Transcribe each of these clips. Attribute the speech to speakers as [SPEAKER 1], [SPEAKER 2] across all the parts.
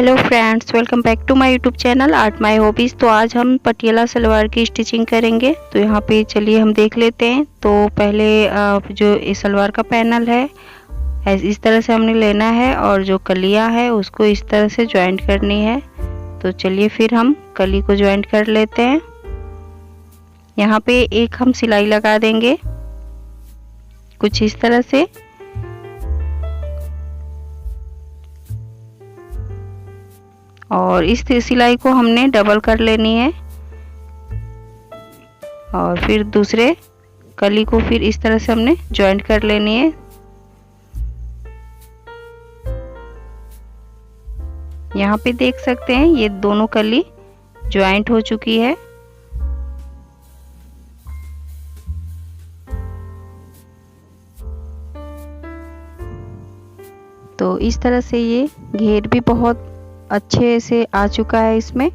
[SPEAKER 1] Hello friends, welcome back to my YouTube channel art my hobbies. तो आज हम पटियाला सलवार की स्टिचिंग करेंगे। तो यहाँ पे चलिए हम देख लेते हैं। तो पहले जो इस सलवार का पैनल है इस तरह से हमने लेना है और जो कलियाँ है उसको इस तरह से ज्वाइंट करनी है। तो चलिए फिर हम कली को ज्वाइंट कर लेते हैं। यहाँ पे एक हम सिलाई लगा देंगे कुछ इस तरह से, और इस सिलाई को हमने डबल कर लेनी है और फिर दूसरे कली को फिर इस तरह से हमने ज्वाइंट कर लेनी है। यहाँ पे देख सकते हैं ये दोनों कली ज्वाइंट हो चुकी है। तो इस तरह से ये घेर भी बहुत अच्छे से आ चुका है इसमें,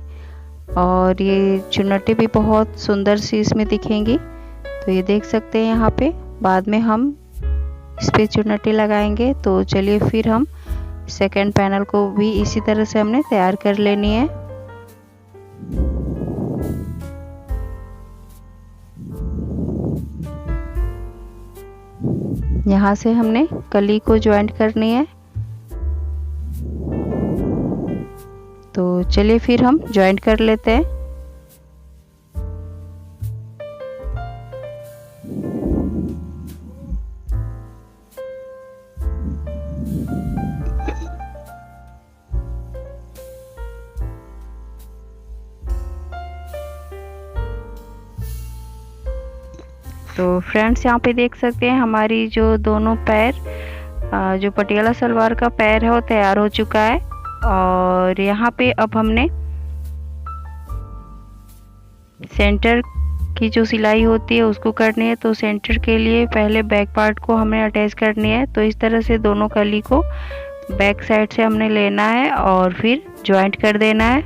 [SPEAKER 1] और ये चुन्नटें भी बहुत सुंदर सी इसमें दिखेंगी। तो ये देख सकते हैं यहाँ पे बाद में हम इस पे चुन्नटें लगाएंगे। तो चलिए फिर हम सेकंड पैनल को भी इसी तरह से हमने तैयार कर लेनी है। यहाँ से हमने कली को ज्वाइंट करनी है। तो चलिए फिर हम ज्वाइंट कर लेते हैं। तो फ्रेंड्स यहाँ पे देख सकते हैं हमारी जो दोनों पैर जो पटियाला सलवार का पैर है वो तैयार हो चुका है। और यहाँ पे अब हमने सेंटर की जो सिलाई होती है उसको करनी है। तो सेंटर के लिए पहले बैक पार्ट को हमें अटैच करनी है। तो इस तरह से दोनों कली को बैक साइड से हमने लेना है और फिर ज्वाइंट कर देना है।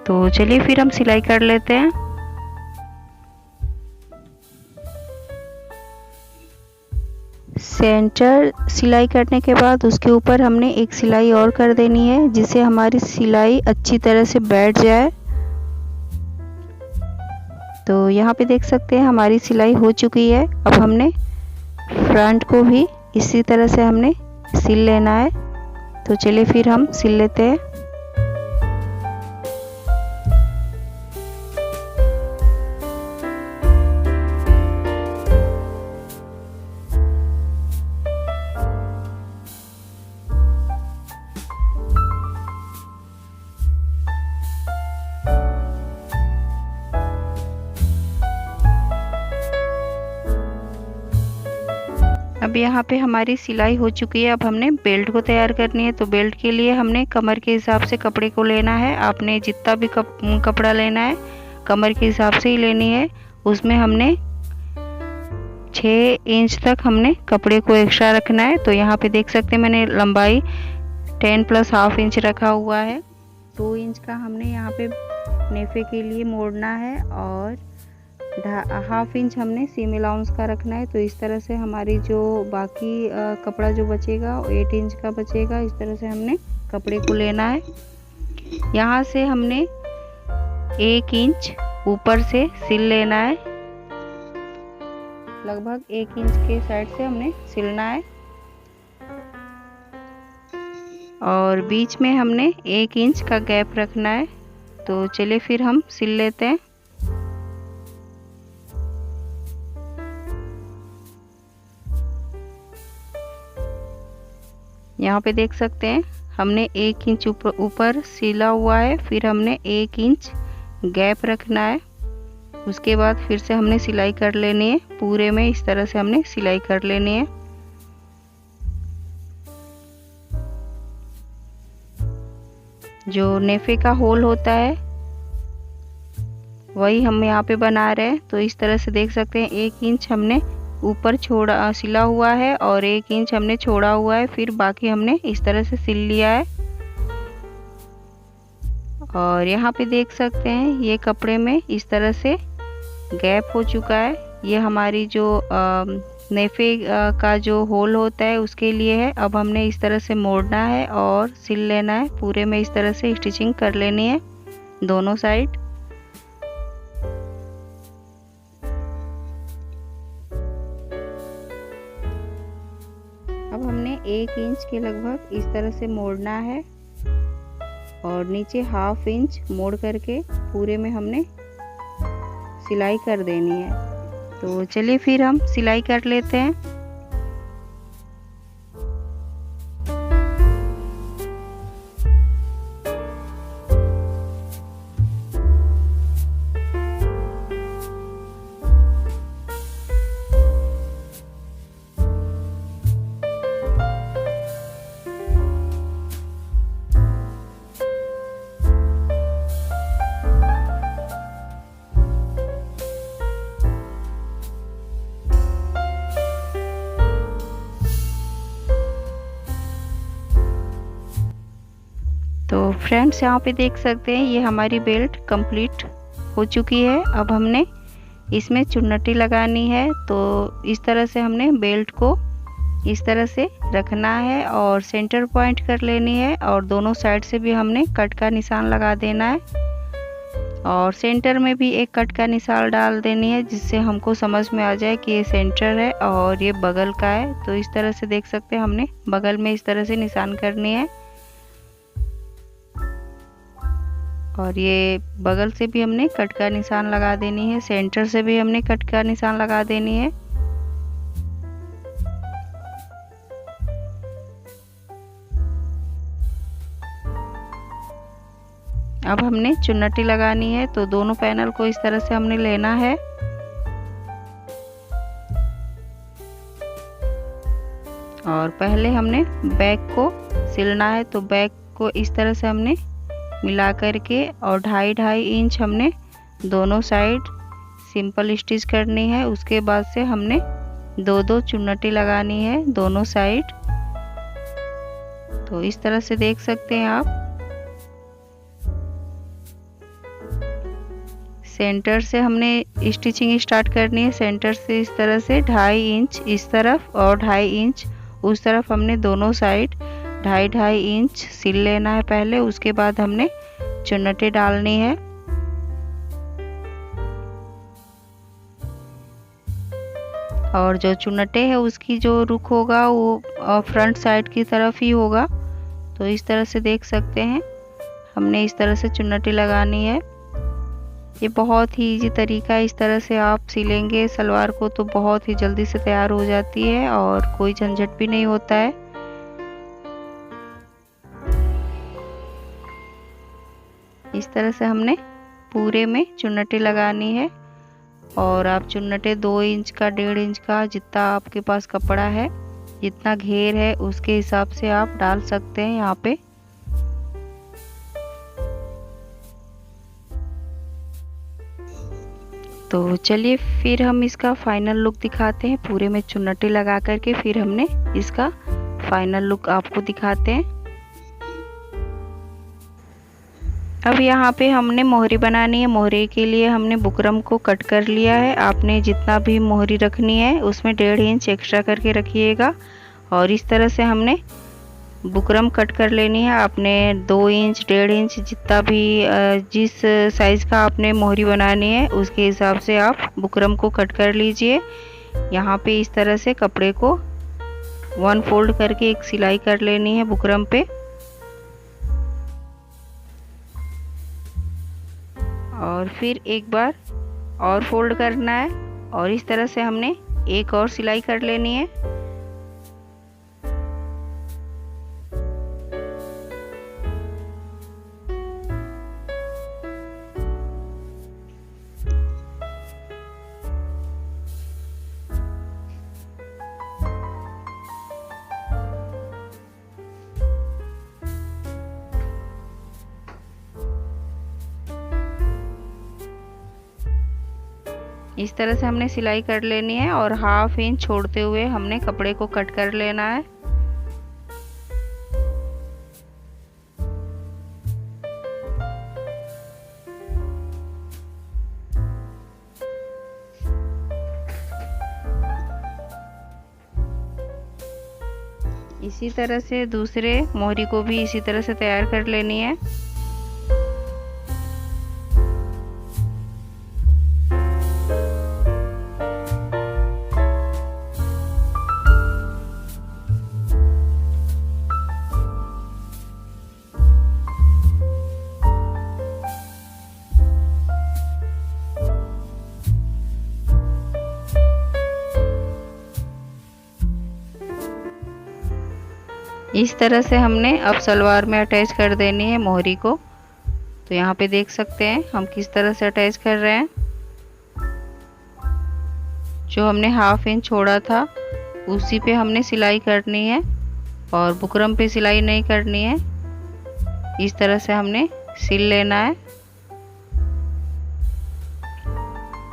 [SPEAKER 1] तो चलिए फिर हम सिलाई कर लेते हैं। सेंटर सिलाई करने के बाद उसके ऊपर हमने एक सिलाई और कर देनी है जिससे हमारी सिलाई अच्छी तरह से बैठ जाए। तो यहाँ पे देख सकते हैं हमारी सिलाई हो चुकी है। अब हमने फ्रंट को भी इसी तरह से हमने सिल लेना है। तो चलिए फिर हम सिल लेते हैं। अब यहाँ पे हमारी सिलाई हो चुकी है। अब हमने बेल्ट को तैयार करनी है। तो बेल्ट के लिए हमने कमर के हिसाब से कपड़े को लेना है। आपने जितना भी कपड़ा लेना है कमर के हिसाब से ही लेनी है। उसमें हमने 6 इंच तक हमने कपड़े को एक्स्ट्रा रखना है। तो यहाँ पे देख सकते हैं मैंने लंबाई 10 + ½ इंच रखा हुआ है। 2 इंच का हमने यहाँ पे नेफे के लिए मोड़ना है और ½ इंच हमने सीम अलाउंस का रखना है। तो इस तरह से हमारी जो बाकी कपड़ा जो बचेगा 8 इंच का बचेगा। इस तरह से हमने कपड़े को लेना है। यहाँ से हमने 1 इंच ऊपर से सिल लेना है। लगभग 1 इंच के साइड से हमने सिलना है और बीच में हमने 1 इंच का गैप रखना है। तो चलिए फिर हम सिल लेते हैं। यहाँ पे देख सकते हैं हमने 1 इंच ऊपर सिला हुआ है। फिर हमने 1 इंच गैप रखना है। उसके बाद फिर से हमने सिलाई कर लेनी है। पूरे में इस तरह से हमने सिलाई कर लेनी है। जो नेफे का होल होता है वही हम यहाँ पे बना रहे हैं। तो इस तरह से देख सकते हैं 1 इंच हमने ऊपर छोड़ा सिला हुआ है और 1 इंच हमने छोड़ा हुआ है। फिर बाकी हमने इस तरह से सिल लिया है। और यहाँ पे देख सकते हैं ये कपड़े में इस तरह से गैप हो चुका है। ये हमारी जो नेफे का जो होल होता है उसके लिए है। अब हमने इस तरह से मोड़ना है और सिल लेना है। पूरे में इस तरह से स्टिचिंग कर लेनी है दोनों साइड। अब हमने 1 इंच के लगभग इस तरह से मोड़ना है और नीचे ½ इंच मोड़ करके पूरे में हमने सिलाई कर देनी है। तो चलिए फिर हम सिलाई कर लेते हैं। तो फ्रेंड्स यहाँ पे देख सकते हैं ये हमारी बेल्ट कंप्लीट हो चुकी है। अब हमने इसमें चुन्नटी लगानी है। तो इस तरह से हमने बेल्ट को इस तरह से रखना है और सेंटर पॉइंट कर लेनी है और दोनों साइड से भी हमने कट का निशान लगा देना है और सेंटर में भी एक कट का निशान डाल देनी है जिससे हमको समझ में आ जाए कि ये सेंटर है और ये बगल का है। तो इस तरह से देख सकते हैं हमने बगल में इस तरह से निशान करनी है और ये बगल से भी हमने कट का निशान लगा देनी है। सेंटर से भी हमने कट का निशान लगा देनी है। अब हमने चुन्नटी लगानी है। तो दोनों पैनल को इस तरह से हमने लेना है और पहले हमने बैक को सिलना है। तो बैक को इस तरह से हमने मिला करके और 2.5 इंच हमने दोनों साइड सिंपल स्टिच करनी है। उसके बाद से हमने 2 चुन्नटी लगानी है दोनों साइड। तो इस तरह से देख सकते हैं आप सेंटर से हमने स्टिचिंग स्टार्ट करनी है। सेंटर से इस तरह से 2.5 इंच इस तरफ और 2.5 इंच उस तरफ हमने दोनों साइड 2.5 इंच सिल लेना है पहले। उसके बाद हमने चुन्नटी डालनी है और जो चुन्नटे है उसकी जो रुख होगा वो फ्रंट साइड की तरफ ही होगा। तो इस तरह से देख सकते हैं हमने इस तरह से चुन्नटी लगानी है। ये बहुत ही इजी तरीका है। इस तरह से आप सिलेंगे सलवार को तो बहुत ही जल्दी से तैयार हो जाती है और कोई झंझट भी नहीं होता है। इस तरह से हमने पूरे में चुन्नटी लगानी है और आप चुन्नटे 2 इंच का 1.5 इंच का जितना आपके पास कपड़ा है जितना घेर है उसके हिसाब से आप डाल सकते हैं यहाँ पे। तो चलिए फिर हम इसका फाइनल लुक दिखाते हैं। पूरे में चुन्नटी लगा करके फिर हमने इसका फाइनल लुक आपको दिखाते हैं। अब यहाँ पे हमने मोहरी बनानी है। मोहरी के लिए हमने बुकरम को कट कर लिया है। आपने जितना भी मोहरी रखनी है उसमें 1.5 इंच एक्स्ट्रा करके रखिएगा और इस तरह से हमने बुकरम कट कर लेनी है। आपने 2 इंच 1.5 इंच जितना भी जिस साइज़ का आपने मोहरी बनानी है उसके हिसाब से आप बुकरम को कट कर लीजिए। यहाँ पे इस तरह से कपड़े को 1 फोल्ड करके एक सिलाई कर लेनी है बुकरम पे और फिर एक बार और फोल्ड करना है और इस तरह से हमने एक और सिलाई कर लेनी है। इस तरह से हमने सिलाई कर लेनी है और ½ इंच छोड़ते हुए हमने कपड़े को कट कर लेना है। इसी तरह से दूसरे मोहरी को भी इसी तरह से तैयार कर लेनी है। इस तरह से हमने अब सलवार में अटैच कर देनी है मोहरी को। तो यहाँ पे देख सकते हैं हम किस तरह से अटैच कर रहे हैं। जो हमने ½ इंच छोड़ा था उसी पे हमने सिलाई करनी है और बुकरम पे सिलाई नहीं करनी है। इस तरह से हमने सिल लेना है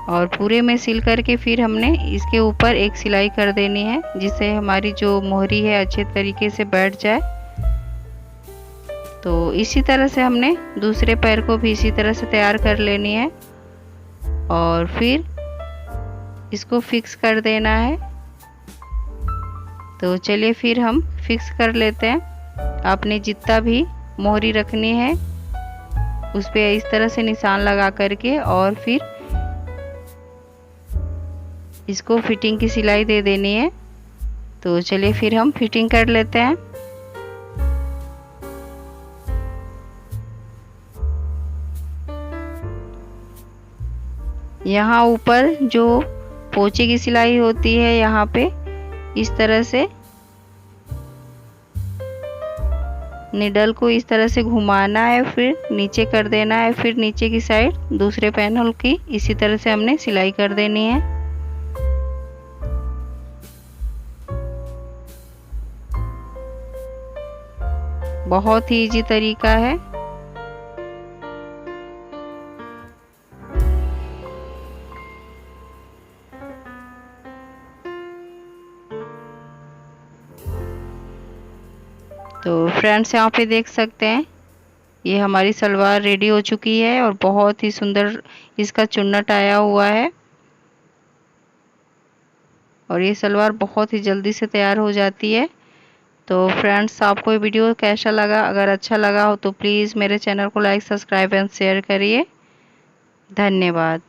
[SPEAKER 1] और पूरे में सिल करके फिर हमने इसके ऊपर एक सिलाई कर देनी है, जिससे हमारी जो मोहरी है अच्छे तरीके से बैठ जाए। तो इसी तरह से हमने दूसरे पैर को भी इसी तरह से तैयार कर लेनी है और फिर इसको फिक्स कर देना है। तो चलिए फिर हम फिक्स कर लेते हैं। आपने जितना भी मोहरी रखनी है उस पे इस तरह से निशान लगा करके और फिर इसको फिटिंग की सिलाई दे देनी है। तो चलिए फिर हम फिटिंग कर लेते हैं। यहाँ ऊपर जो पोंचे की सिलाई होती है यहाँ पे इस तरह से निडल को इस तरह से घुमाना है, फिर नीचे कर देना है, फिर नीचे की साइड दूसरे पैनल की इसी तरह से हमने सिलाई कर देनी है। बहुत ही इजी तरीका है। तो फ्रेंड्स यहाँ पे देख सकते हैं ये हमारी सलवार रेडी हो चुकी है और बहुत ही सुंदर इसका चुन्नट आया हुआ है और ये सलवार बहुत ही जल्दी से तैयार हो जाती है। तो फ्रेंड्स आपको ये वीडियो कैसा लगा? अगर अच्छा लगा हो तो प्लीज़ मेरे चैनल को लाइक, सब्सक्राइब एंड शेयर करिए। धन्यवाद।